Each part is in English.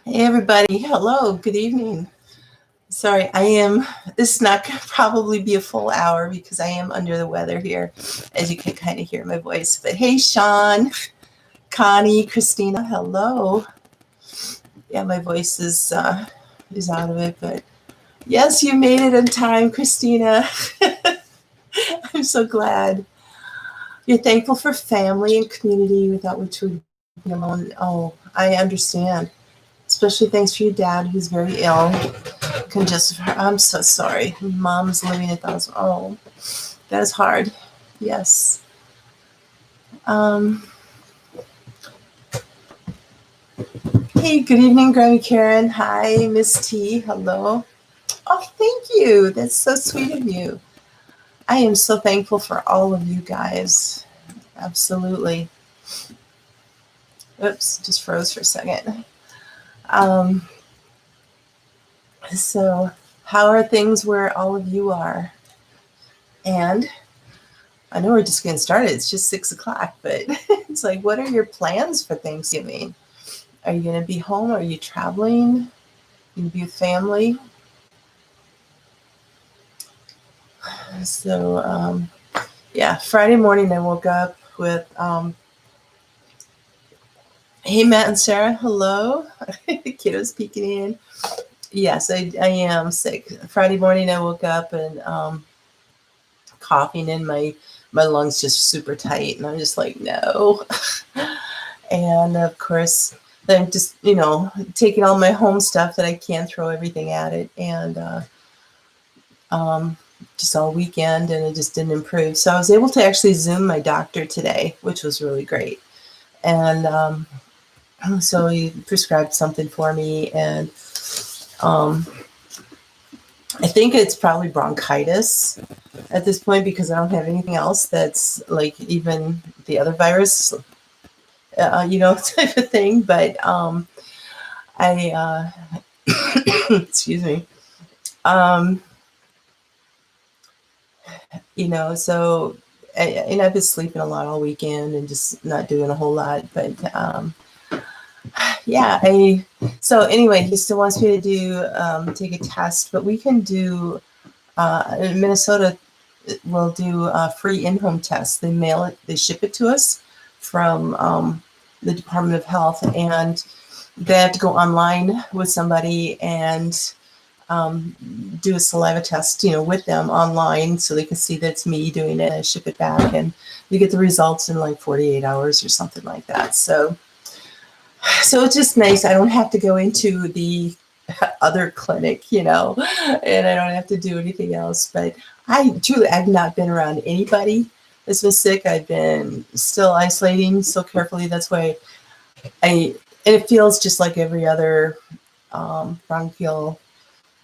Hey everybody, hello, good evening. Sorry, this is not going to probably be a full hour because I am under the weather here, as you can kind of hear my voice. But hey, Sean, Connie, Christina, hello. Yeah, my voice is out of it, but yes, you made it in time, Christina. I'm so glad. You're thankful for family and community without which we'd be alone. Oh, I understand. Especially thanks for your dad who's very ill. I'm so sorry. Mom's living 1,000. Oh, that is hard. Yes. Um, hey, good evening, Grammy Karen. Hi, Miss T. Hello. Oh, thank you. That's so sweet of you. I am so thankful for all of you guys. Absolutely. Oops, just froze for a second. Um, so, how are things where all of you are? And I know we're just getting started. It's just 6:00, but it's like, what are your plans for Thanksgiving? Are you going to be home? Are you traveling? You going to be with family? So, yeah, Friday morning I woke up with, hey, Matt and Sarah, hello. The kiddos peeking in. Yes, I am sick. Friday morning I woke up and coughing in my lungs just super tight. And I'm just like, no. And of course, then just, taking all my home stuff that I can, throw everything at it. And just all weekend, and it just didn't improve. So I was able to actually Zoom my doctor today, which was really great. And so he prescribed something for me, and I think it's probably bronchitis at this point because I don't have anything else that's like even the other virus, type of thing. But I, excuse me. So and I've been sleeping a lot all weekend and just not doing a whole lot. But yeah, so anyway, he still wants me to take a test, but we can do, in Minnesota, we'll do free in-home tests. They mail it, they ship it to us from the Department of Health, and they have to go online with somebody and do a saliva test, with them online so they can see that it's me doing it and ship it back. And you get the results in like 48 hours or something like that. So it's just nice. I don't have to go into the other clinic, and I don't have to do anything else. But I've not been around anybody that's been sick. I've been still isolating so carefully. That's why and it feels just like every other bronchial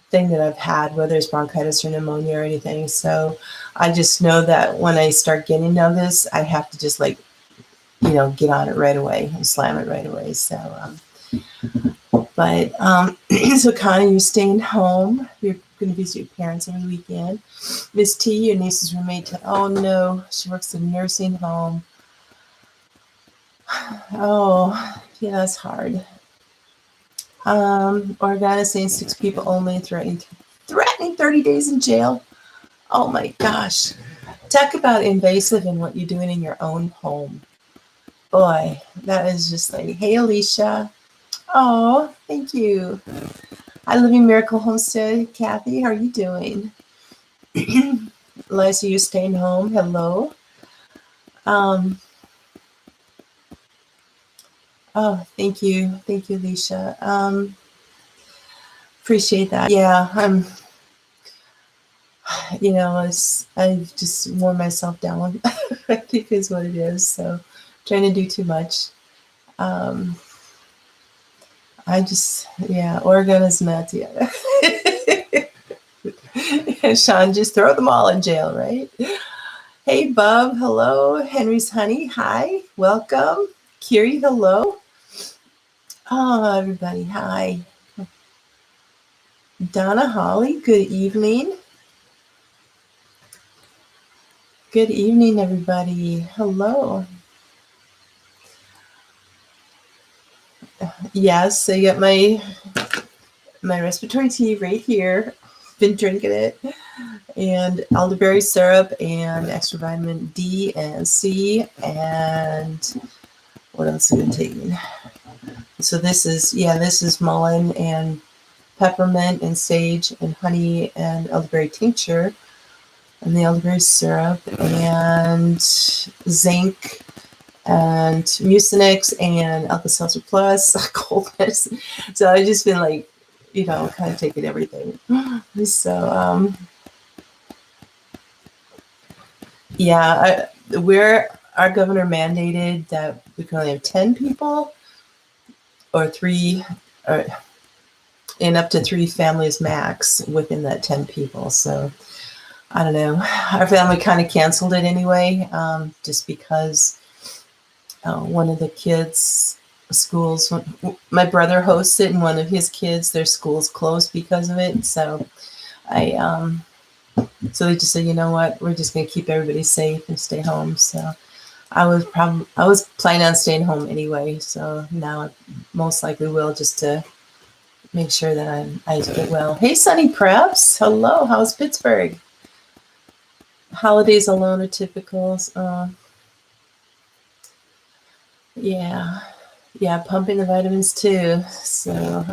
thing that I've had, whether it's bronchitis or pneumonia or anything. So I just know that when I start getting this, I have to just get on it right away and slam it right away. So, so Connie, you're staying home. You're going to visit your parents every weekend. Miss T, your niece's roommate. Oh no, she works in a nursing home. Oh, yeah, that's hard. Oregon is saying 6 people only, threatening 30 days in jail. Oh my gosh. Talk about invasive in what you're doing in your own home. Boy, that is just like, hey, Alicia. Oh, thank you. I live in Miracle Homestead. Kathy, how are you doing? Liza, you staying home? Hello. Oh, thank you. Thank you, Alicia. Appreciate that. Yeah, I've just worn myself down, I think is what it is. So trying to do too much. Oregon is nuts. Yeah. Sean, just throw them all in jail, right? Hey, Bub. Hello. Henry's honey. Hi. Welcome. Kiri. Hello. Oh, everybody. Hi. Donna Holly. Good evening. Good evening, everybody. Hello. Yes, I got my respiratory tea right here. Been drinking it, and elderberry syrup, and extra vitamin D and C, and what else have I been taking? So this is mullein and peppermint and sage and honey and elderberry tincture and the elderberry syrup and zinc and mucinex and Alka-Seltzer Plus, coldness. So I've just been like, kind of taking everything. So, our governor mandated that we can only have 10 people or and up to 3 families max within that 10 people. So I don't know. Our family kind of canceled it anyway, just because one of the kids' schools, my brother hosts it, and one of his kids, their school's closed because of it. So so they just said, you know what, we're just going to keep everybody safe and stay home. So I was planning on staying home anyway. So now I most likely will, just to make sure that I get well. Hey, Sunny Preps. Hello. How's Pittsburgh? Holidays alone are typical. Yeah. Yeah, pumping the vitamins too. So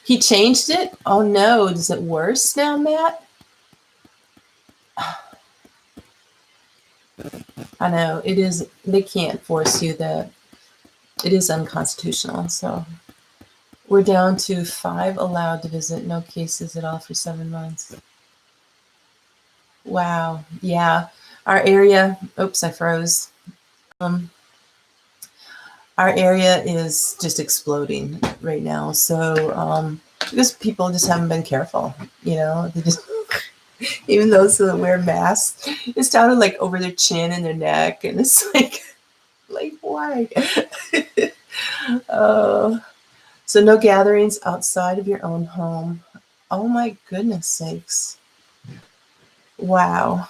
he changed it? Oh no, is it worse now, Matt? I know, it is. They can't force you that. It is unconstitutional. So we're down to 5 allowed to visit, no cases at all for 7 months. Wow. Yeah. Our area, oops, I froze. Our area is just exploding right now. So because people just haven't been careful, they just, even those that wear masks, it's down to like over their chin and their neck, and it's like why? Oh, so no gatherings outside of your own home. Oh my goodness sakes! Wow.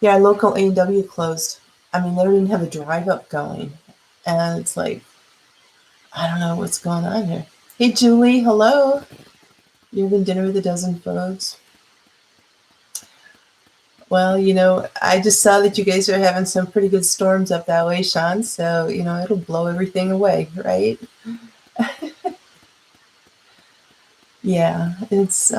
Yeah, local A&W closed. I mean, they don't even have a drive up going, and it's like, I don't know what's going on here. Hey, Julie, hello. You're having dinner with a dozen folks. Well, I just saw that you guys are having some pretty good storms up that way, Sean. So, it'll blow everything away, right? Yeah, it's,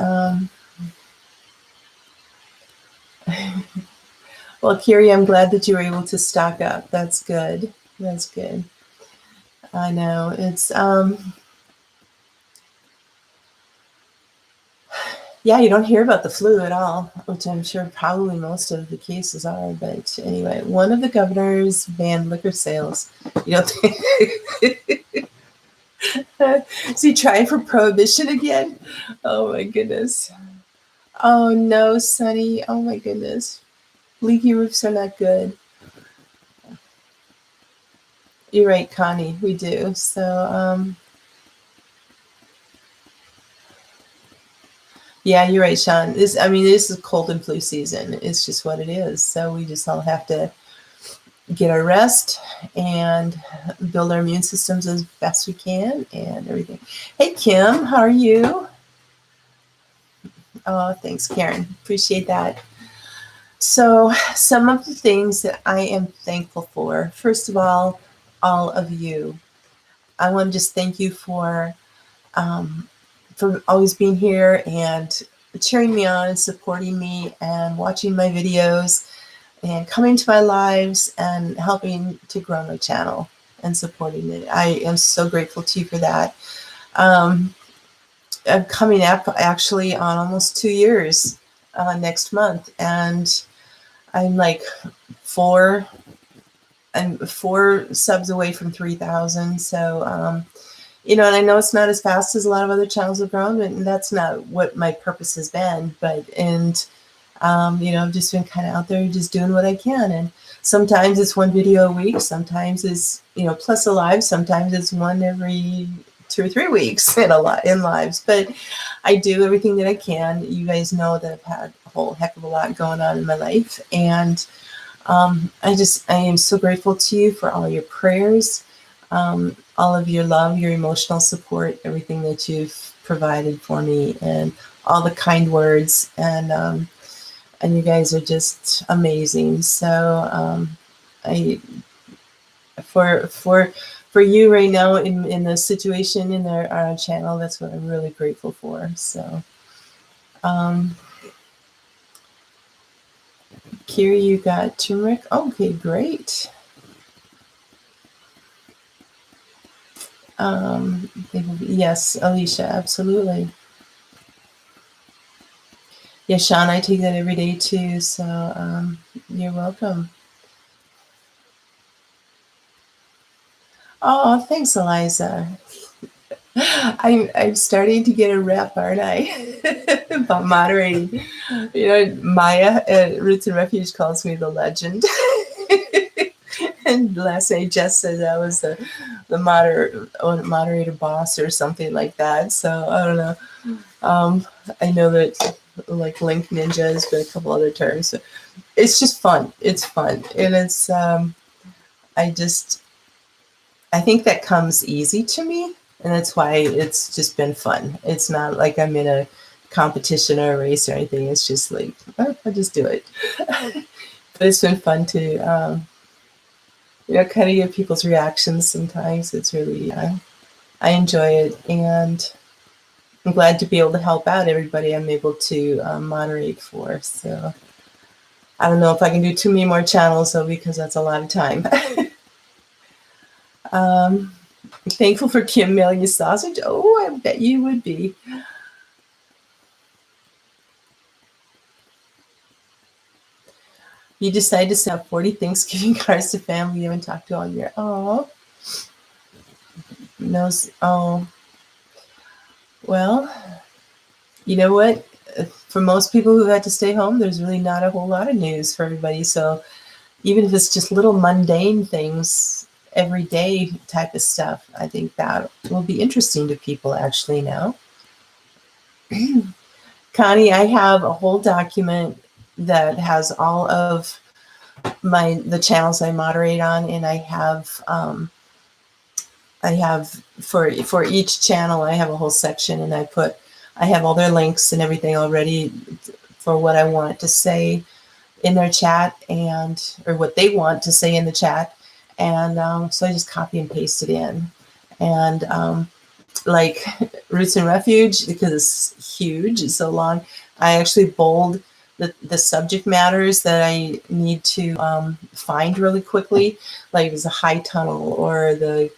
well, Kiri, I'm glad that you were able to stock up. That's good. That's good. I know. It's, yeah, you don't hear about the flu at all, which I'm sure probably most of the cases are. But anyway, one of the governors banned liquor sales. You don't think? Is he trying for prohibition again? Oh my goodness. Oh no, Sonny. Oh my goodness. Leaky roofs are not good. You're right, Connie. We do. So, yeah, you're right, Sean. This is cold and flu season. It's just what it is. So we just all have to get our rest and build our immune systems as best we can and everything. Hey, Kim, how are you? Oh, thanks, Karen. Appreciate that. So some of the things that I am thankful for, first of all of you. I want to just thank you for always being here and cheering me on and supporting me and watching my videos and coming to my lives and helping to grow my channel and supporting it. I am so grateful to you for that. I'm coming up actually on almost 2 years next month, and I'm like 4 subs away from 3,000. So, and I know it's not as fast as a lot of other channels have grown, and that's not what my purpose has been. I've just been kind of out there just doing what I can. And sometimes it's one video a week. Sometimes it's, plus a live. Sometimes it's one every 2 or 3 weeks in lives. But I do everything that I can. You guys know that I've had a whole heck of a lot going on in my life. And I am so grateful to you for all your prayers, all of your love, your emotional support, everything that you've provided for me, and all the kind words. And you guys are just amazing. So I for you right now in the situation in our channel, that's what I'm really grateful for. So Kira, you got turmeric. Okay, great. Yes, Alicia, absolutely. Yeah, Sean, I take that every day too. So you're welcome. Oh, thanks, Eliza. I'm starting to get a rep, aren't I? About moderating. You know, Maya at Roots and Refuge calls me the legend. And last night Jess said I was the moderator boss or something like that. So I don't know. I know that like Link Ninja has been a couple other terms. So it's just fun. It's fun. And it's I think that comes easy to me, and that's why it's just been fun. It's not like I'm in a competition or a race or anything. It's just like, oh, I'll just do it. But it's been fun to, kind of get people's reactions sometimes. It's really, I enjoy it, and I'm glad to be able to help out everybody I'm able to moderate for. So I don't know if I can do too many more channels, though, because that's a lot of time. Thankful for Kim mailing you sausage. Oh, I bet you would be. You decided to send out 40 Thanksgiving cards to family you haven't talked to all year. Oh, no. Oh, well, you know what? For most people who've had to stay home, there's really not a whole lot of news for everybody. So even if it's just little mundane things, everyday type of stuff, I think that will be interesting to people actually now. Connie, I have a whole document that has all of the channels I moderate on, and I have for each channel I have a whole section, and I have all their links and everything already for what I want to say in their chat, or what they want to say in the chat, and so I just copy and paste it in. And like Roots and Refuge, because it's huge, it's so long, I actually bold the subject matters that I need to find really quickly, like if it's a high tunnel or the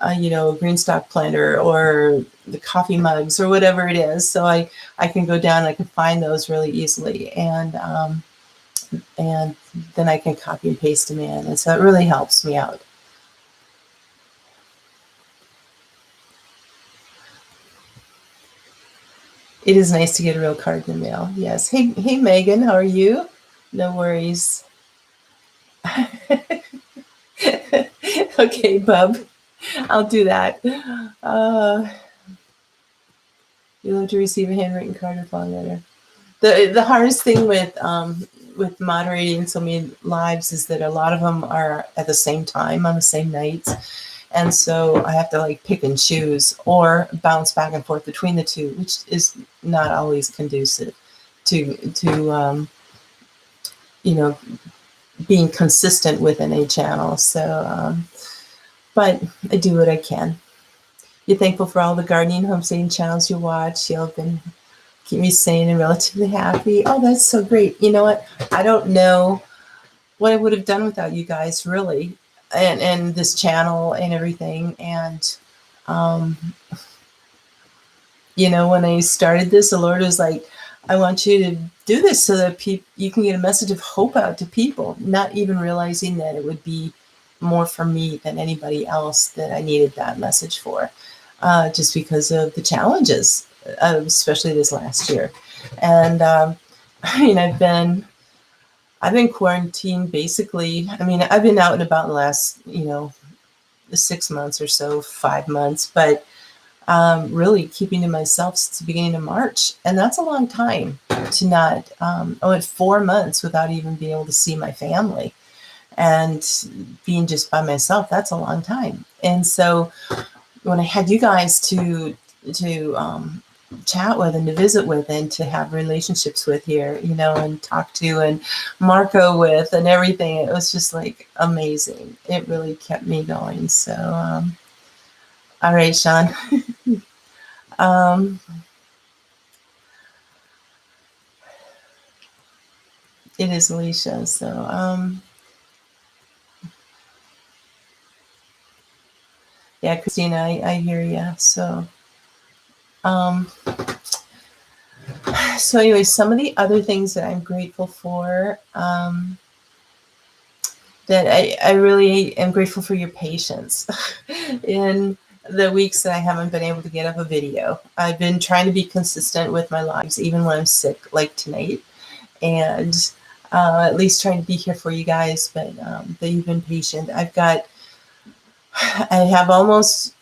greenstock planter or the coffee mugs or whatever it is. So I can go down and I can find those really easily, and then I can copy and paste them in, and so it really helps me out. It is nice to get a real card in the mail. Yes. Hey, Megan, how are you? No worries. Okay, bub. I'll do that. You love to receive a handwritten card or phone letter. The hardest thing with moderating so many lives is that a lot of them are at the same time on the same nights, and so I have to like pick and choose or bounce back and forth between the two, which is not always conducive to being consistent within a channel. So, but I do what I can. You're thankful for all the gardening, homesteading channels you watch. You've been keep me sane and relatively happy. Oh, that's so great. You know what? I don't know what I would have done without you guys, really, and this channel and everything. And, when I started this, the Lord was like, I want you to do this so that you can get a message of hope out to people, not even realizing that it would be more for me than anybody else that I needed that message for, just because of the challenges, especially this last year. And I've been quarantined basically. I mean, I've been out and about in the last 6 months or so, 5 months, but really keeping to myself since the beginning of March. And that's a long time to not, I went 4 months without even being able to see my family. And being just by myself, that's a long time. And so when I had you guys to chat with and to visit with and to have relationships with here, you know, and talk to and Marco with and everything, it was just like amazing. It really kept me going. So, all right, Sean. It is Alicia. So, yeah, Christina, I hear you. So, so anyway, some of the other things that I'm grateful for, that I really am grateful for your patience in the weeks that I haven't been able to get up a video. I've been trying to be consistent with my lives, even when I'm sick, like tonight, and at least trying to be here for you guys, but that you've been patient. I have almost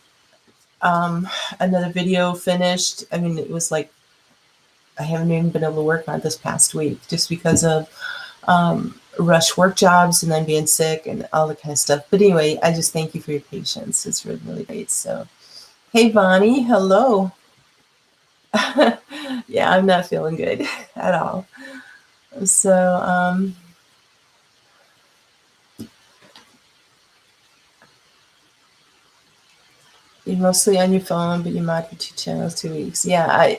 another video finished. I mean, it was like, I haven't even been able to work on it this past week just because of rush work jobs and then being sick and all that kind of stuff. But anyway, I just thank you for your patience. It's really, really great. So, hey, Bonnie, hello. Yeah, I'm not feeling good at all. So, you're mostly on your phone, but you mod for 2 channels, 2 weeks. Yeah,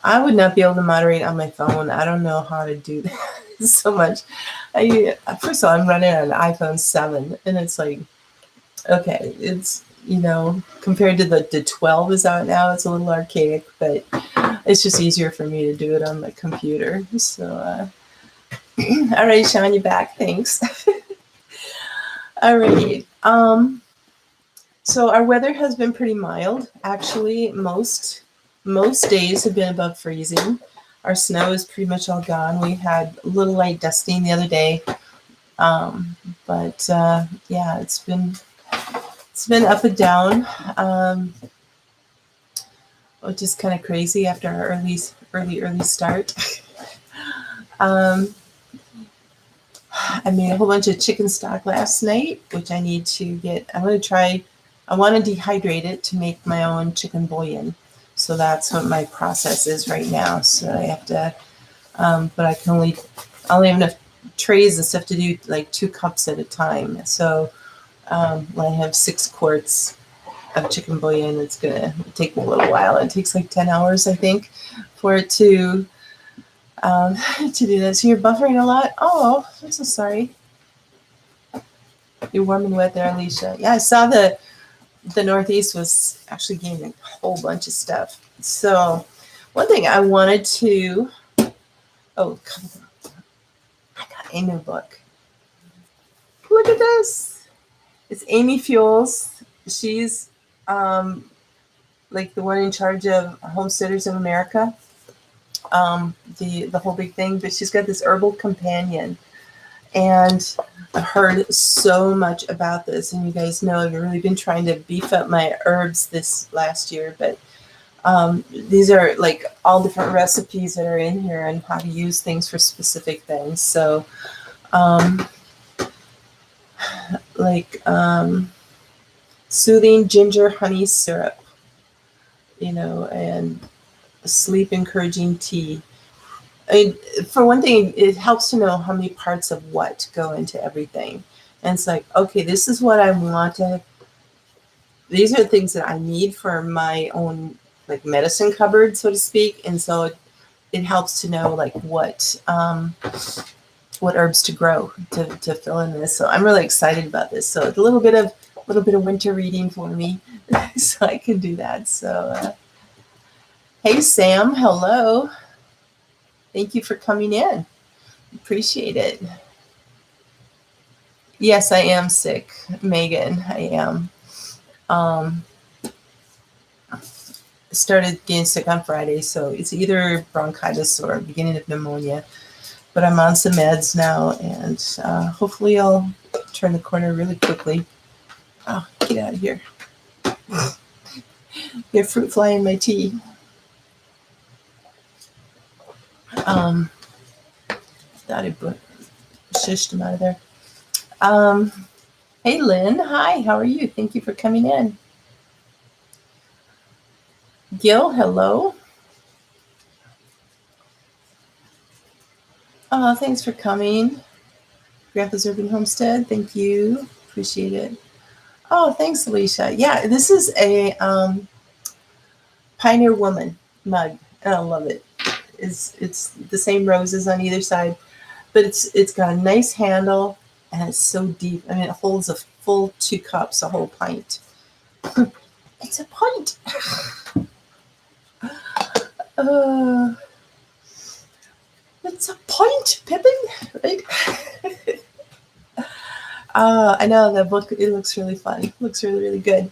I would not be able to moderate on my phone. I don't know how to do that so much. First of all, I'm running on an iPhone 7, and it's like, okay, it's, you know, compared to the 12 is out now, it's a little archaic, but it's just easier for me to do it on my computer. So, all right, Sean, you're back. Thanks. All right. So our weather has been pretty mild. Actually, most days have been above freezing. Our snow is pretty much all gone. We had a little light dusting the other day, but yeah, it's been up and down, which is kind of crazy after our early start. I made a whole bunch of chicken stock last night, which I need to get. I want to dehydrate it to make my own chicken bouillon. So that's what my process is right now. So I have to, but I only have enough trays and stuff to do like 2 cups at a time. So when I have 6 quarts of chicken bouillon, it's gonna take me a little while. It takes like 10 hours, I think, for it to do that. So you're buffering a lot. Oh, I'm so sorry. You're warm and wet there, Alicia. Yeah, I saw the Northeast was actually getting a whole bunch of stuff. So one thing I wanted to, oh, come on. I got a new book. Look at this. It's Amy Fuels. She's like the one in charge of Homesteaders of America, the whole big thing. But she's got this herbal companion. And I've heard so much about this, and you guys know I've really been trying to beef up my herbs this last year, but these are like all different recipes that are in here and how to use things for specific things. So like soothing ginger honey syrup, you know, and sleep encouraging tea. I mean, for one thing, it helps to know how many parts of what go into everything. And it's like, okay, this is what I want to, these are things that I need for my own like medicine cupboard, so to speak. And so it helps to know like what herbs to grow to fill in this. So I'm really excited about this. So it's a little bit of winter reading for me, so I can do that. So hey Sam, hello. Thank you for coming in. Appreciate it. Yes, I am sick, Megan. I am. Started getting sick on Friday, so it's either bronchitis or beginning of pneumonia. But I'm on some meds now, and hopefully I'll turn the corner really quickly. Oh, get out of here. Get fruit fly in my tea. Thought I shushed him out of there. Hey, Lynn. Hi, how are you? Thank you for coming in. Gil, hello. Oh, thanks for coming. Grandpa's Urban Homestead, thank you. Appreciate it. Oh, thanks, Alicia. Yeah, this is a Pioneer Woman mug, and I love it. It's the same roses on either side, but it's got a nice handle, and it's so deep. I mean, it holds a full 2 cups, a whole pint. It's a pint. It's a pint, Pippin, right? I know that book. It looks really fun. It looks really, really good.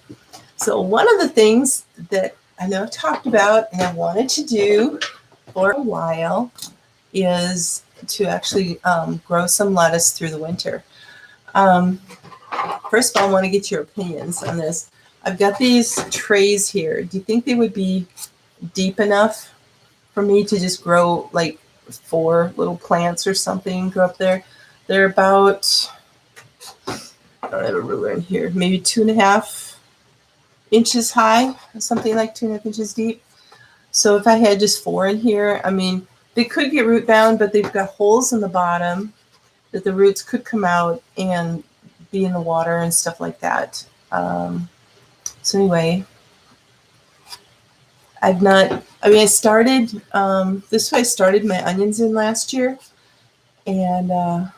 So one of the things that I know I've talked about and I wanted to do for a while is to actually grow some lettuce through the winter. First of all, I want to get your opinions on this. I've got these trays here. Do you think they would be deep enough for me to just grow like 4 little plants or something, go up there? They're about, I don't have a ruler in here, maybe 2.5 inches high, something like 2.5 inches deep. So if I had just 4 in here, I mean, they could get root bound, but they've got holes in the bottom that the roots could come out and be in the water and stuff like that. So anyway, I started, this way I started my onions in last year, and, I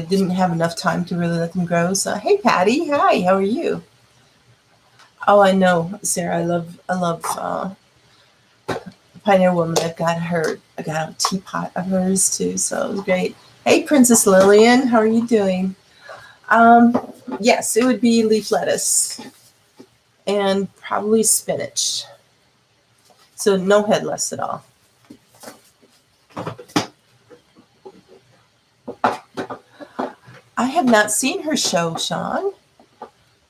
didn't have enough time to really let them grow. So, hey, Patty, hi, how are you? Oh, I know, Sarah, I love Pioneer Woman. I got a teapot of hers too, so it was great. Hey, Princess Lillian, how are you doing? Yes, it would be leaf lettuce and probably spinach. So no headless at all. I have not seen her show, Sean.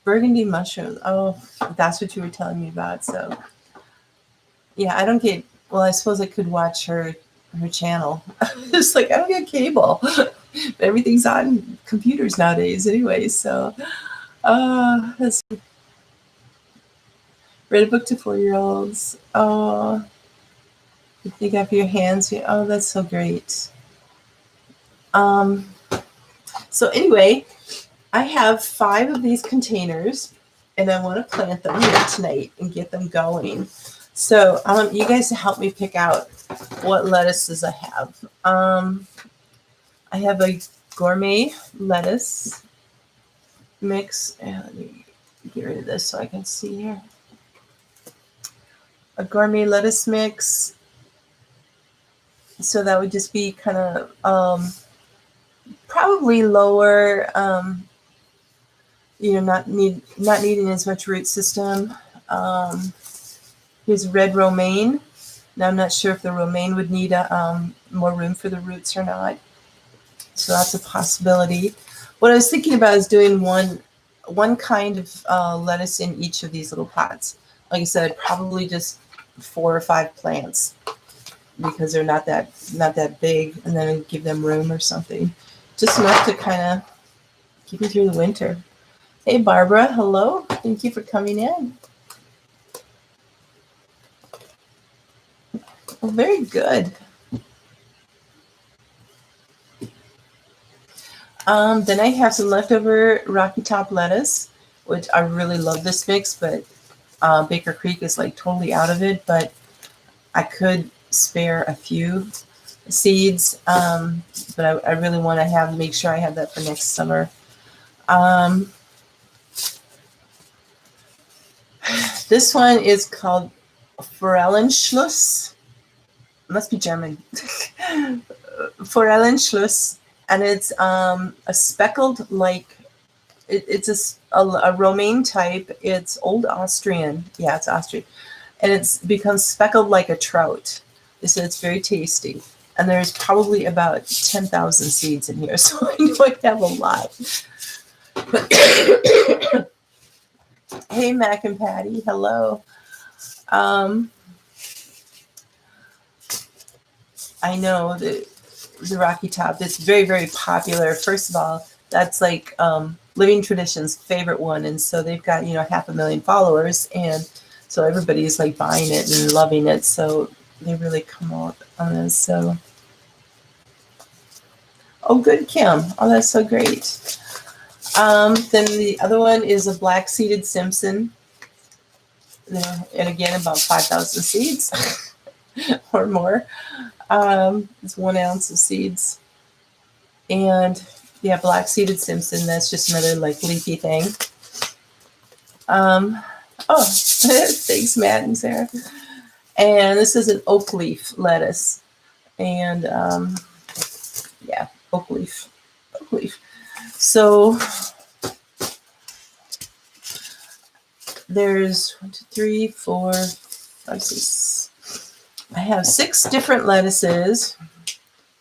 Burgundy mushrooms. Oh, that's what you were telling me about. So yeah, I don't get, well, I suppose I could watch her channel. It's like, I don't get cable. Everything's on computers nowadays anyway. So let's see. Read a book to 4-year-olds. Oh, you think after your hands. Oh, that's so great. So anyway, I have 5 of these containers, and I want to plant them here tonight and get them going. So you guys help me pick out what lettuces I have. I have a gourmet lettuce mix. And let me get rid of this so I can see here. A gourmet lettuce mix. So that would just be kind of probably lower, not needing as much root system. Here's red romaine. Now I'm not sure if the romaine would need more room for the roots or not. So that's a possibility. What I was thinking about is doing one kind of lettuce in each of these little pots. Like I said, probably just 4 or 5 plants because they're not that big, and then give them room or something. Just enough to kind of keep me through the winter. Hey, Barbara, hello. Thank you for coming in. Well, very good. Then I have some leftover Rocky Top lettuce, which I really love this mix, but Baker Creek is like totally out of it, but I could spare a few seeds, but I really want to make sure I have that for next summer. This one is called Forellenschluss. Must be German. Forellenschluss, and it's a speckled, like it's a romaine type. It's Old Austrian. Yeah, it's Austrian, and it's become speckled like a trout. They said it's very tasty, and there's probably about 10,000 seeds in here, so I know I have a lot. Hey, Mac and Patty. Hello. Um, I know the Rocky Top. It's very, very popular. First of all, that's like Living Tradition's favorite one, and so they've got 500,000 followers, and so everybody's like buying it and loving it. So they really come out on this. So, oh, good, Kim. Oh, that's so great. Then the other one is a black seeded Simpson, and again about 5,000 seeds or more. It's 1 ounce of seeds. And yeah, black seeded Simpson, that's just another like leafy thing. Oh, thanks, Matt and Sarah. And this is an oak leaf lettuce. And yeah, oak leaf. Oak leaf. So there's 1, 2, 3, 4, 5, 6. I have 6 different lettuces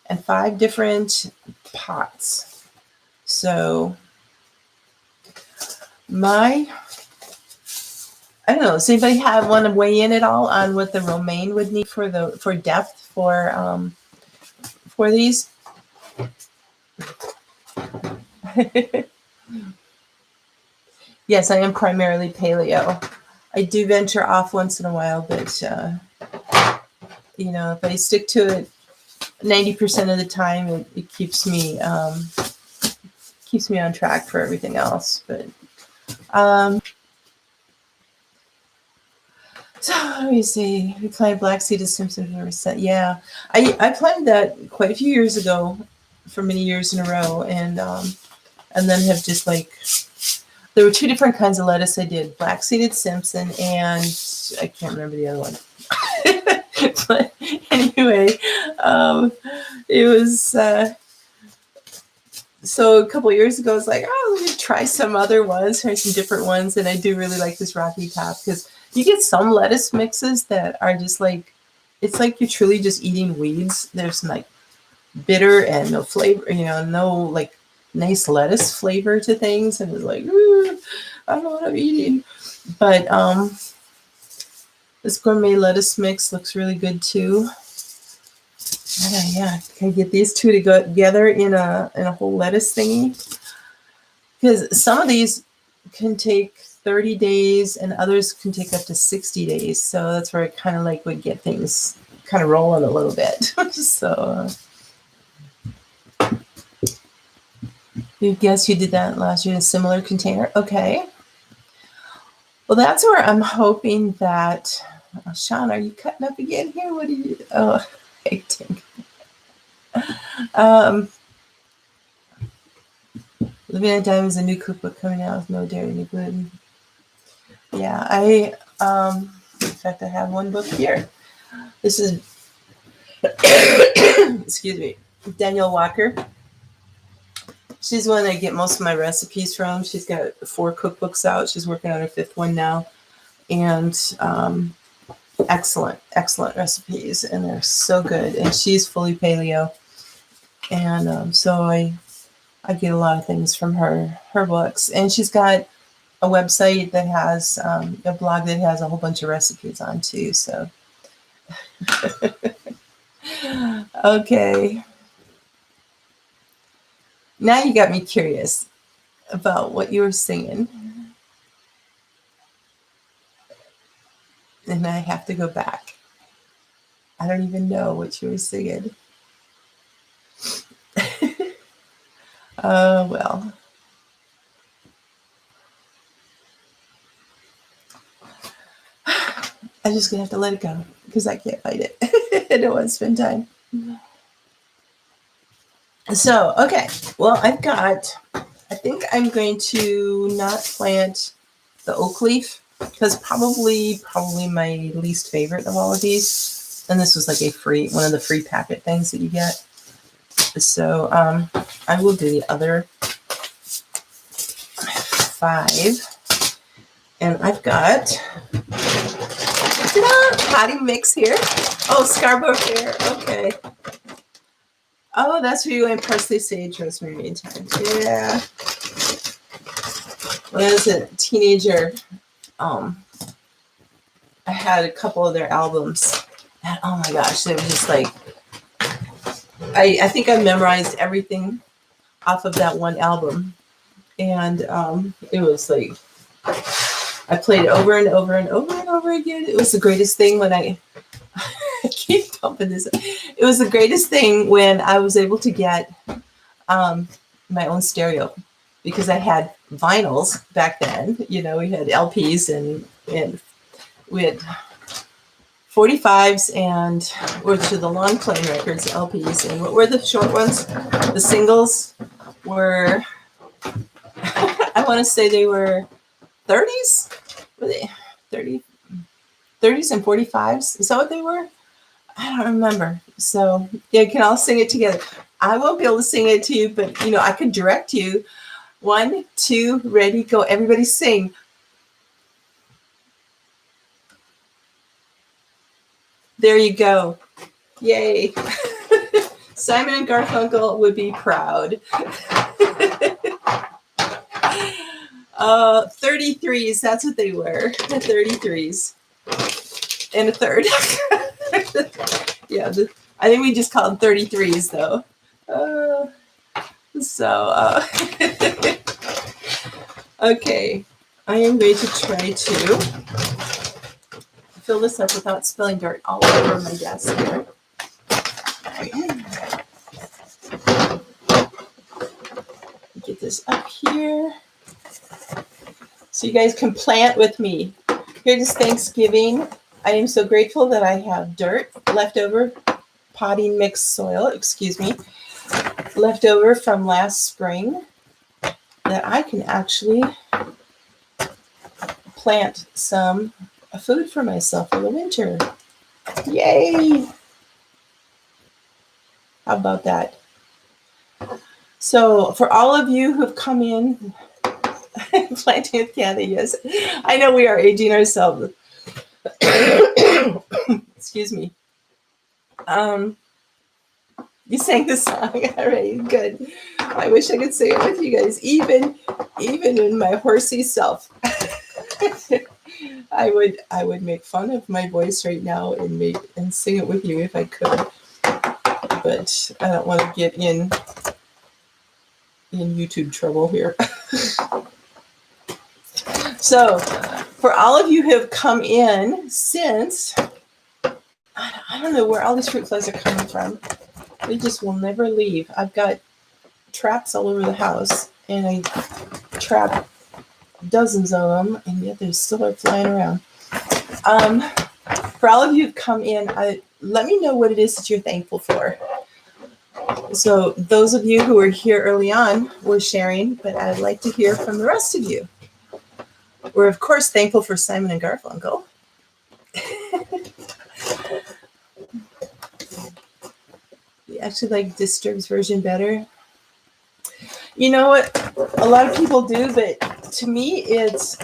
and 5 different pots. So I don't know. Does anybody want to weigh in at all on what the romaine would need for depth for these? Yes, I am primarily paleo. I do venture off once in a while, but if I stick to it 90% of the time, it keeps me on track for everything else. But so let me see. We planted black seeded Simpson reset. Yeah, I planted that quite a few years ago, for many years in a row, and then have just like, there were 2 different kinds of lettuce I did: black seeded Simpson, and I can't remember the other one. But anyway, it was so a couple years ago. I was like, oh, let me try some other ones, try some different ones, and I do really like this Rocky Top because you get some lettuce mixes that are just like, it's like you're truly just eating weeds. There's like bitter and no flavor, no like nice lettuce flavor to things, and it's like, ooh, I don't know what I'm eating. But this gourmet lettuce mix looks really good too. Yeah, can I get these 2 to go together in a whole lettuce thingy? Because some of these can take 30 days and others can take up to 60 days. So that's where I kind of like would get things kind of rolling a little bit. So you guess you did that last year in a similar container. Okay. Well, that's where I'm hoping that, Sean, are you cutting up again here? What are you, oh, I think. Living at Diamond is a new cookbook coming out with no dairy, no gluten. Yeah, in fact, I have one book here. This is, excuse me, Danielle Walker. She's one I get most of my recipes from. She's got 4 cookbooks out. She's working on her 5th one now. And excellent recipes. And they're so good. And she's fully paleo. And so I get a lot of things from her books. And she's got a website that has a blog that has a whole bunch of recipes on too. So, okay. Now you got me curious about what you were singing. And I have to go back. I don't even know what you were singing. Well. I'm just gonna have to let it go because I can't fight it. I don't want to spend time. So, okay. Well, I think I'm going to not plant the oak leaf because probably my least favorite of all of these. And this was like one of the free packet things that you get. So I will do the other 5. And I've got potty mix here. Oh, Scarborough Fair. Okay. Oh, that's where you went: parsley, sage, rosemary, and thyme. Yeah. What is it? Teenager I had a couple of their albums, and oh my gosh, they were just like, I think I memorized everything off of that one album, and it was like I played it over and over and over and over again. It was the greatest thing when I keep pumping this. It was the greatest thing when I was able to get my own stereo, because I had vinyls back then. You know, we had LPs and we had 45s and which are the long playing records, LPs, and what were the short ones? The singles were I want to say they were 30s. Were they 30s and 45s? Is that what they were? I don't remember. So yeah, you can all sing it together. I won't be able to sing it to you, but you know, I could direct you. 1, 2, ready, go. Everybody sing. There you go. Yay. Simon and Garfunkel would be proud. 33s, that's what they were. 33s. And a third. Yeah, I think we just called them 33s though. Okay, I am going to try to fill this up without spilling dirt all over my desk here. Get this up here so you guys can plant with me. Here it is Thanksgiving. I am so grateful that I have dirt, leftover potting mixed soil, excuse me, leftover from last spring, that I can actually plant some food for myself for the winter. Yay! How about that? So for all of you who've come in, planting with Kathy, yes, I know we are aging ourselves. Excuse me. You sang the song. All right, good. I wish I could sing it with you guys, even in my horsey self. I would make fun of my voice right now and sing it with you if I could, but I don't want to get in YouTube trouble here. So, for all of you who have come in since, I don't know where all these fruit flies are coming from. They just will never leave. I've got traps all over the house, and I trap dozens of them, and yet they still are flying around. For all of you who've come in, let me know what it is that you're thankful for. So those of you who were here early on were sharing, but I'd like to hear from the rest of you. We're, of course, thankful for Simon and Garfunkel. You actually like Disturbed's version better? You know what? A lot of people do, but to me, it's,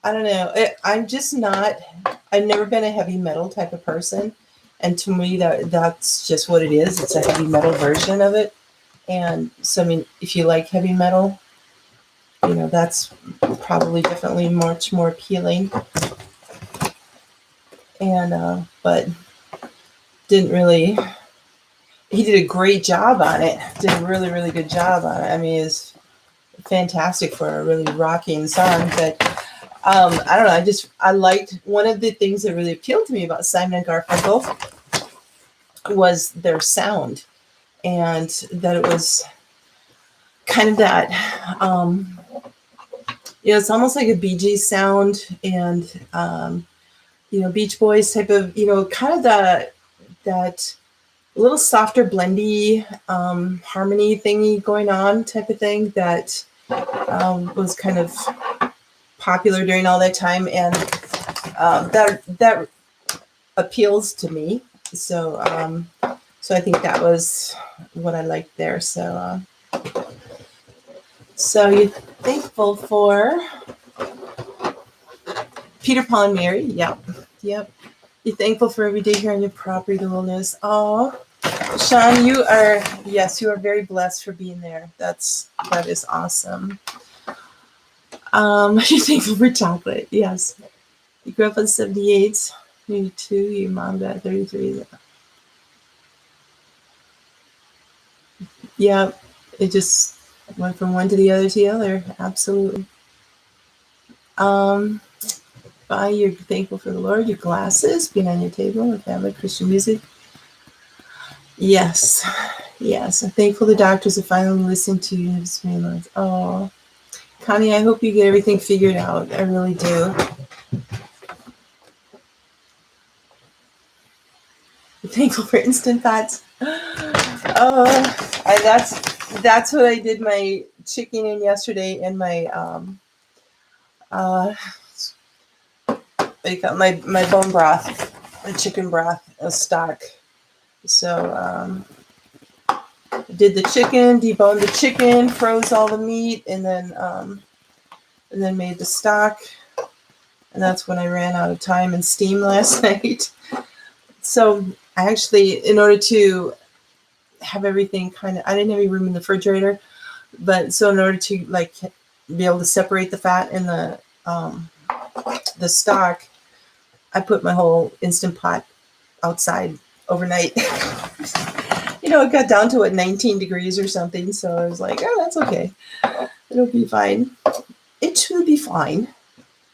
I don't know. I'm just not, I've never been a heavy metal type of person. And to me, that's just what it is. It's a heavy metal version of it. And so, I mean, if you like heavy metal, you know, that's probably definitely much more appealing. And, but didn't really, he did a great job on it. Did a really, really good job on it. I mean, it's fantastic for a really rocking song. But I don't know. I liked, one of the things that really appealed to me about Simon and Garfunkel was their sound, and that it was kind of that, you know, it's almost like a Bee Gees sound, and, you know, Beach Boys type of, you know, kind of that little softer blendy harmony thingy going on type of thing that was kind of popular during all that time, and that appeals to me. So so I think that was what I liked there. So so you're thankful for Peter, Paul, and Mary? Yep. You're thankful for every day here on your property, the wilderness. Oh, Sean, you are very blessed for being there. That is awesome. You're thankful for chocolate. Yes. You grew up on 78. You 2. Your mom got 33. Yeah. It just went from one to the other. Absolutely. You're thankful for the Lord. Your glasses being on your table with family, Christian music. Yes. Yes. I'm thankful the doctors are finally listening to you. Oh, Connie, I hope you get everything figured out. I really do. I'm thankful for Instant Pots. That's what I did my chicken in yesterday and my my bone broth, my chicken broth, stock. So I did the chicken, deboned the chicken, froze all the meat, and then made the stock. And that's when I ran out of time and steam last night. So I actually, in order to have everything I didn't have any room in the refrigerator, but so in order to be able to separate the fat and the stock, I put my whole Instant Pot outside overnight. It got down to 19 degrees or something, so I was like, oh, that's okay. It'll be fine. It will be fine.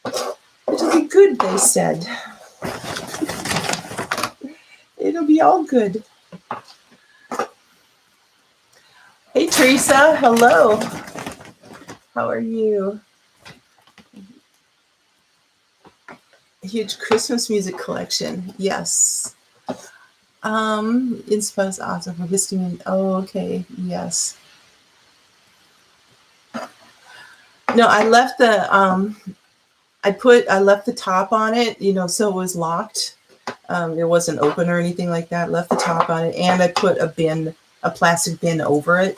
It'll be good, they said. It'll be all good. Hey, Teresa. Hello. How are you? A huge Christmas music collection. Yes. Inspo is awesome for histamine. Oh, okay. Yes. No, I left the I left the top on it, so it was locked. It wasn't open or anything like that. Left the top on it, and I put a plastic bin over it.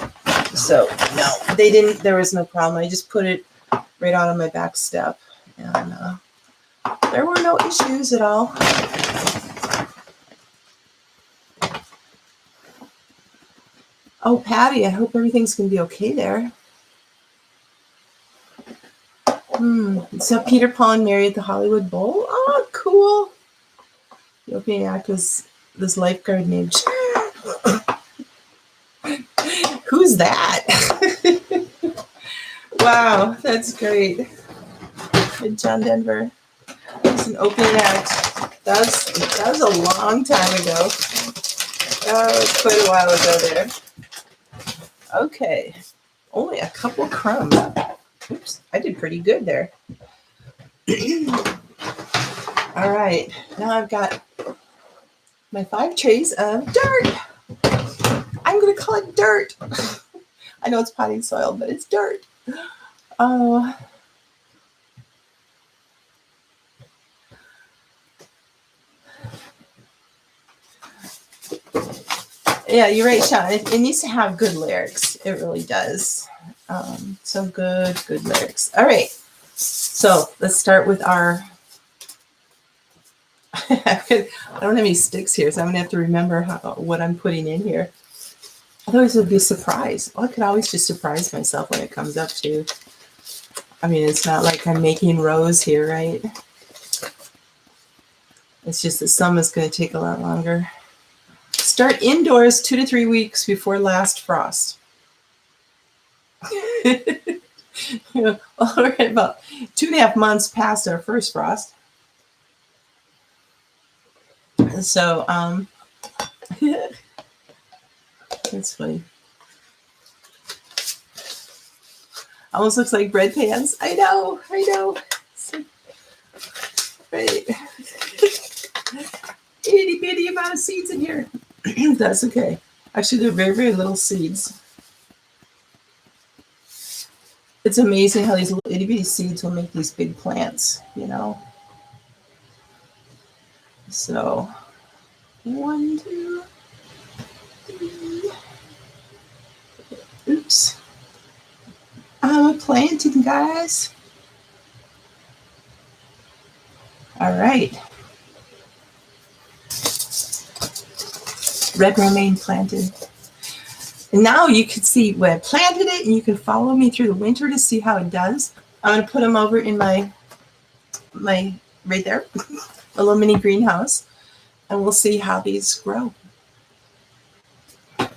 So no, there was no problem. I just put it right out on my back step, and there were no issues at all. Oh, Patty, I hope everything's going to be okay there. So Peter, Paul, and Mary at the Hollywood Bowl. Oh, cool. The opening act was this lifeguard named. Who's that? Wow, that's great. And John Denver. It's an opening act. That was a long time ago. Oh, quite a while ago there. Okay. Only a couple crumbs. Oops, I did pretty good there. All right. Now I've got my 5 trays of dirt. I'm going to call it dirt. I know it's potting soil, but it's dirt. Oh. Yeah, you're right, Sean. It needs to have good lyrics. It really does. So good lyrics. All right. So let's start with our. I don't have any sticks here, so I'm going to have to remember what I'm putting in here. Otherwise, it would be a surprise. Well, I could always just surprise myself when it comes up to. I mean, it's not like I'm making rows here, right? It's just that some is going to take a lot longer. Start indoors 2 to 3 weeks before last frost. Well, we're at about 2.5 months past our first frost. So, that's funny. Almost looks like bread pans. I know. Right. Itty bitty amount of seeds in here. That's okay. Actually, they're very, very little seeds. It's amazing how these little itty bitty seeds will make these big plants, So, 1, 2, 3. Oops. I'm planting, guys. All right. Red romaine planted. And now you can see where I planted it, and you can follow me through the winter to see how it does. I'm gonna put them over in my right there, a little mini greenhouse, and we'll see how these grow. I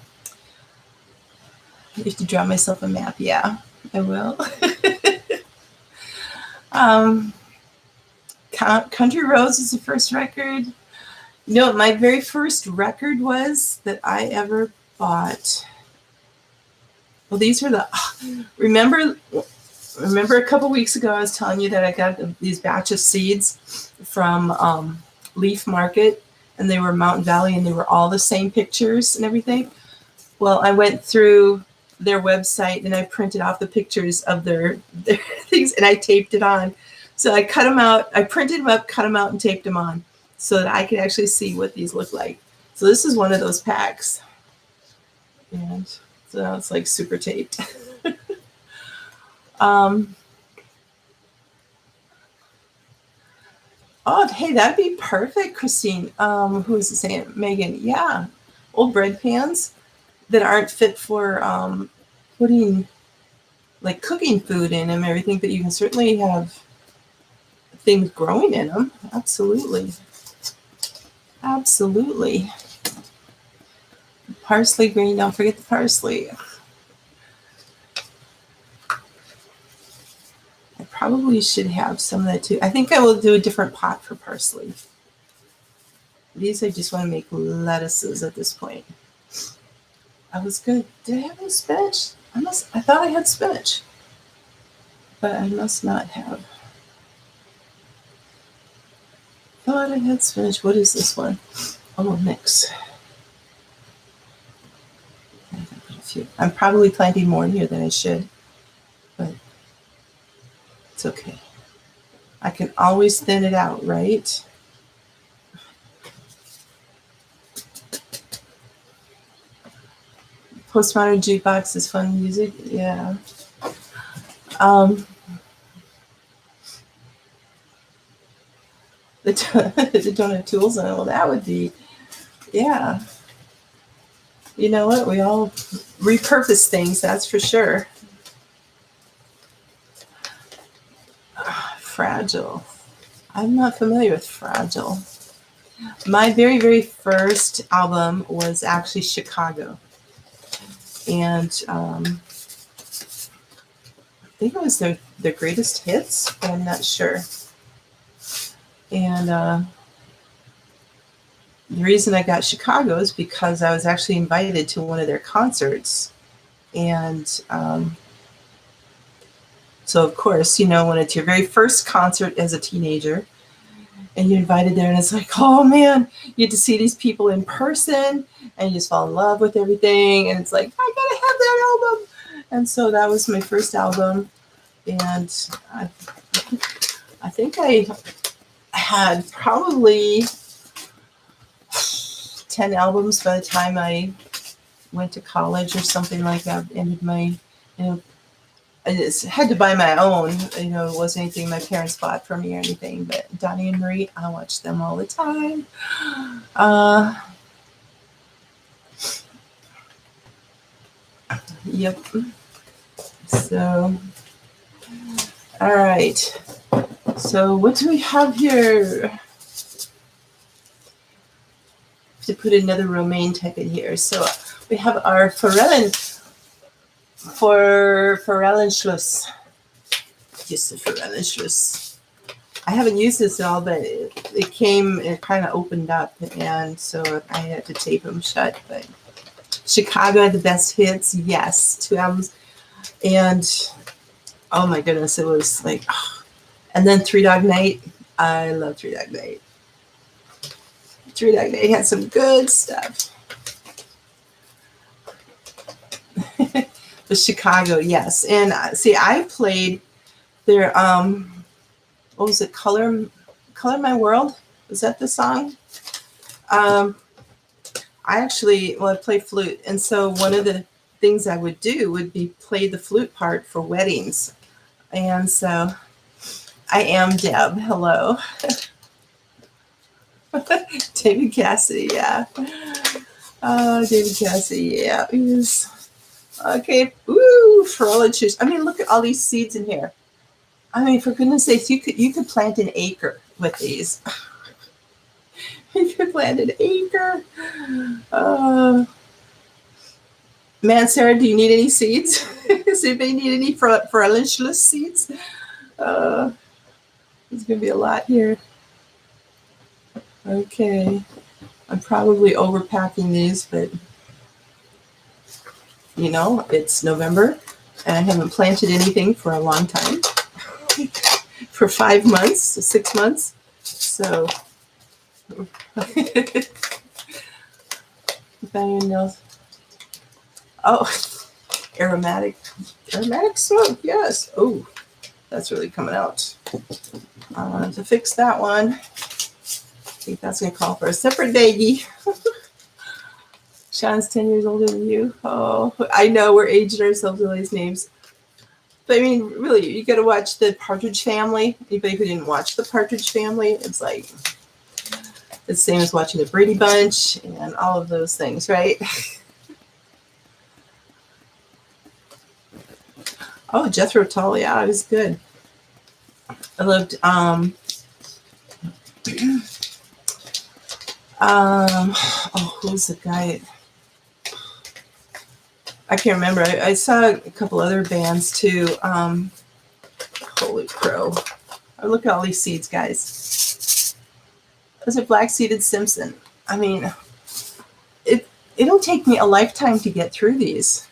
have to draw myself a map. Yeah, I will. Country Roads is the first record. You know what my very first record was that I ever bought? Well, these were the, remember a couple weeks ago I was telling you that I got these batch of seeds from Leaf Market, and they were Mountain Valley, and they were all the same pictures and everything. Well, I went through their website and I printed off the pictures of their things, and I taped it on. So I cut them out, I printed them up, cut them out, and taped them on so that I could actually see what these look like. So this is one of those packs. And so now it's like super taped. Oh, hey, that'd be perfect, Christine. Who is it saying? Megan. Yeah. Old bread pans that aren't fit for putting like cooking food in them, everything, but you can certainly have things growing in them. Absolutely. Absolutely. Parsley green, don't forget the parsley. I probably should have some of that too. I think I will do a different pot for parsley. These I just want to make lettuces at this point. I was good. Did I have any spinach? I thought I had spinach, but I must not have. Thought I had spinach. What is this one? Oh, mix. I'm probably planting more in here than I should, but it's okay. I can always thin it out, right? Postmodern jukebox is fun music. Yeah. The donut tools on it. Well, that would be, yeah. You know what? We all repurpose things, that's for sure. Fragile. I'm not familiar with Fragile. My very, very first album was actually Chicago. And I think it was their greatest hits, but I'm not sure. And the reason I got Chicago is because I was actually invited to one of their concerts. And so, of course, you know, when it's your very first concert as a teenager and you're invited there, and it's like, oh man, you get to see these people in person and you just fall in love with everything. And it's like, I gotta have that album. And so that was my first album. And I think I had probably 10 albums by the time I went to college or something like that. Ended my, you know, I just had to buy my own. You know, it wasn't anything my parents bought for me or anything. But Donnie and Marie, I watched them all the time. Yep. So, all right. So what do we have here? To put another romaine type in here. So we have our Forellenschluss. Just a Forellenschluss. I haven't used this at all, but it came, it kind of opened up, and so I had to tape them shut. But Chicago had the best hits, yes, 2 albums. And oh my goodness, it was like, oh. And then Three Dog Night. I love Three Dog Night. Three Dog Night had some good stuff. The Chicago, yes. And see, I played their what was it? Color My World. Was that the song? I play flute, and so one of the things I would do would be play the flute part for weddings. And so I am Deb. Hello. David Cassidy, yeah. David Cassidy, yeah. He's okay. Ooh, Forellenschluss. I mean, look at all these seeds in here. I mean, for goodness sakes, you could plant an acre with these. You could plant an acre. Man, Sarah, do you need any seeds? Does anybody need any French seeds? There's going to be a lot here. Okay. I'm probably overpacking these, but you know, it's November and I haven't planted anything for a long time. For 5 months, 6 months. So, if anyone knows. Oh, aromatic smoke, yes. Oh, that's really coming out. To fix that one, I think that's going to call for a separate daggy. Sean's 10 years older than you. Oh, I know we're aging ourselves with these names. But I mean, really, you got to watch the Partridge Family. Anybody who didn't watch the Partridge Family, it's like, it's the same as watching the Brady Bunch and all of those things, right? Oh, Jethro Tull, yeah, it was good. I loved who's the guy? I can't remember. I saw a couple other bands too. Holy crow. Oh, look at all these seeds, guys. Those are black-seeded Simpson. I mean, it'll take me a lifetime to get through these.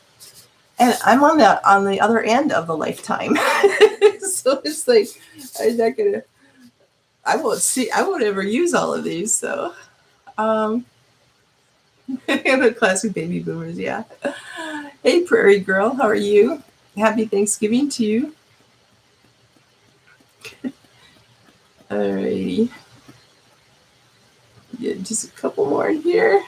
And I'm on the other end of the lifetime. So it's like, I'm not gonna, I won't ever use all of these. So, the classic baby boomers, yeah. Hey, Prairie Girl, how are you? Happy Thanksgiving to you. Alrighty. Yeah, just a couple more in here.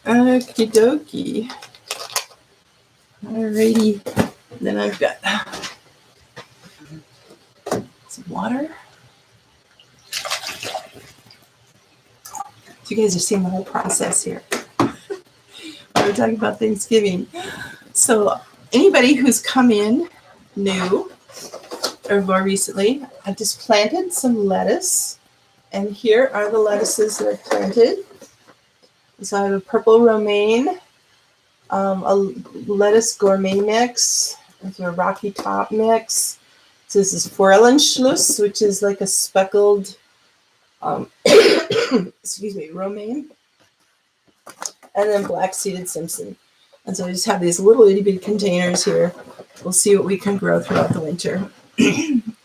Okie dokie. Alrighty. Then I've got some water. So you guys are seeing the whole process here. We're talking about Thanksgiving. So anybody who's come in new or more recently, I just planted some lettuce. And here are the lettuces that I've planted. So I have a purple romaine, a lettuce gourmet mix, a rocky top mix. So this is Forellenschluss, which is like a speckled, excuse me, romaine. And then black-seeded Simpson. And so I just have these little itty-bitty containers here. We'll see what we can grow throughout the winter.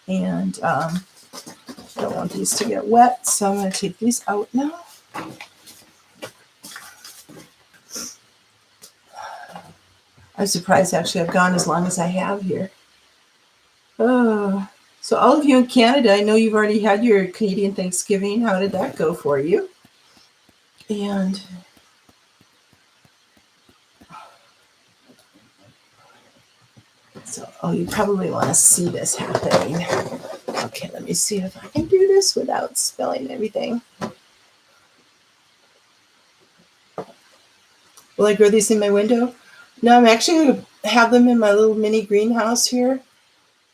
And I don't want these to get wet, so I'm going to take these out now. I'm surprised, actually, I've gone as long as I have here. Oh, so all of you in Canada, I know you've already had your Canadian Thanksgiving. How did that go for you? And so, oh, you probably want to see this happening. Okay, let me see if I can do this without spilling everything. Will I grow these in my window? No, I'm actually going to have them in my little mini greenhouse here.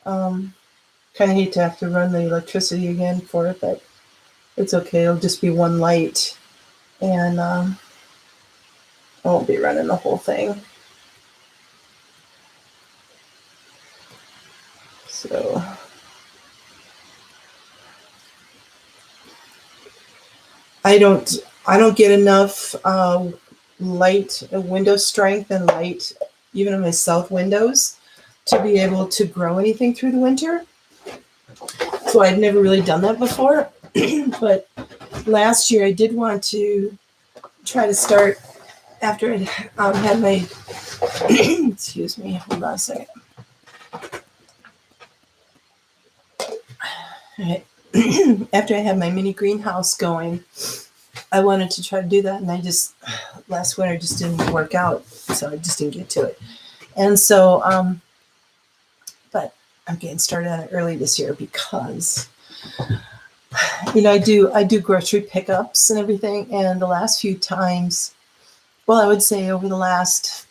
Kind of hate to have to run the electricity again for it, but it's okay. It'll just be one light, and I won't be running the whole thing. So I don't get enough light, window strength and light, even in my south windows, to be able to grow anything through the winter. So I'd never really done that before. But last year I did want to try to start after I had my, excuse me, hold on a second. All right. After I had my mini greenhouse going, I wanted to try to do that, and I just, last winter just didn't work out, so I just didn't get to it. And so, but I'm getting started on it early this year because, you know, I do grocery pickups and everything, and the last few times well, I would say over the last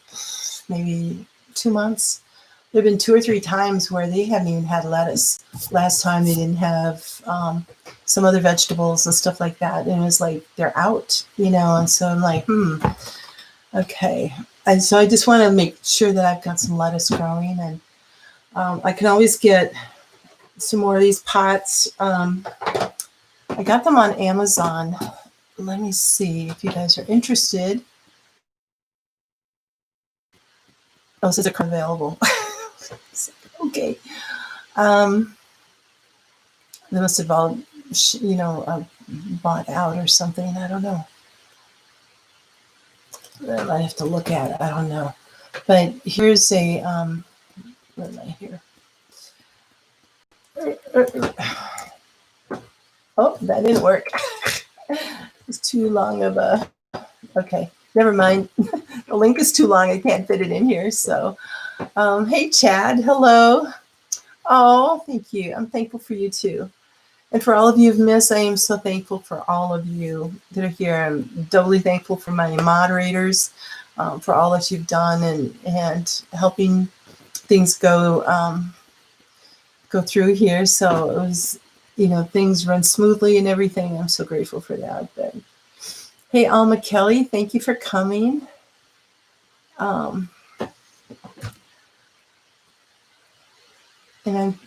maybe 2 months, there have been 2 or 3 times where they haven't even had lettuce. Last time they didn't have some other vegetables and stuff like that. And it was like, they're out, and so I'm like, okay. And so I just want to make sure that I've got some lettuce growing, and I can always get some more of these pots. I got them on Amazon. Let me see if you guys are interested. Oh, it says they're available. Okay. They must have all, bought out or something. I don't know. I might have to look at it. I don't know. But here's a, what am I here? Oh, that didn't work. It's too long of a, okay, never mind. The link is too long. I can't fit it in here. So, hey, Chad, hello. Oh, thank you. I'm thankful for you too. And for all of you who've missed, I am so thankful for all of you that are here. I'm doubly thankful for my moderators, for all that you've done and helping things go through here. So it was, things run smoothly and everything. I'm so grateful for that. But hey, Alma Kelly, thank you for coming. And I'm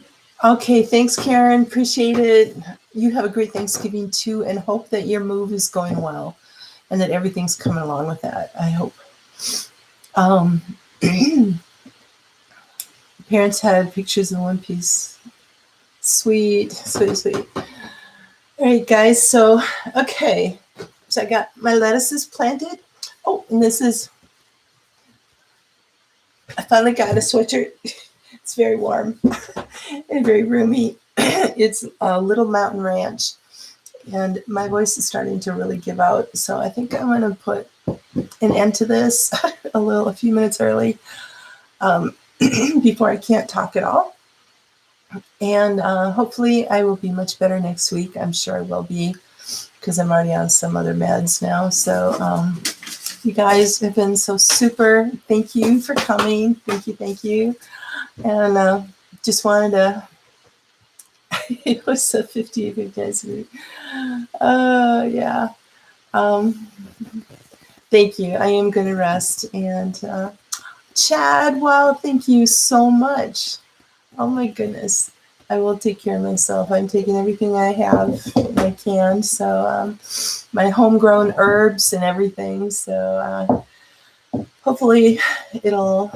okay. Thanks, Karen. Appreciate it. You have a great Thanksgiving too, and hope that your move is going well and that everything's coming along with that. I hope. Parents had pictures in one piece. Sweet, sweet, sweet. All right, guys. So, okay. So I got my lettuces planted. Oh, and I finally got a sweatshirt. It's very warm and very roomy. It's a Little Mountain Ranch. And my voice is starting to really give out. So I think I'm going to put an end to this a few minutes early before I can't talk at all. And hopefully I will be much better next week. I'm sure I will be because I'm already on some other meds now. So you guys have been so super. Thank you for coming. Thank you. And just wanted to, it was a 50th anniversary. Yeah. Thank you. I am going to rest. And Chad, wow, thank you so much. Oh my goodness. I will take care of myself. I'm taking everything I have I can. So my homegrown herbs and everything. So hopefully it'll,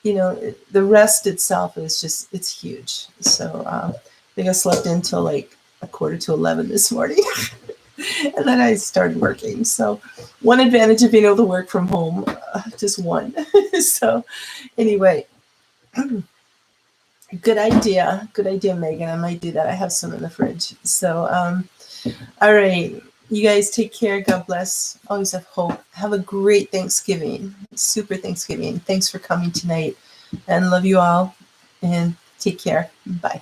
the rest itself is just, it's huge. So I think I slept until like 11:15 this morning. And then I started working. So one advantage of being able to work from home, just one. So anyway, good idea, Megan. I might do that. I have some in the fridge. So, all right. You guys take care. God bless. Always have hope. Have a great Thanksgiving. Super Thanksgiving. Thanks for coming tonight. And love you all. And take care. Bye.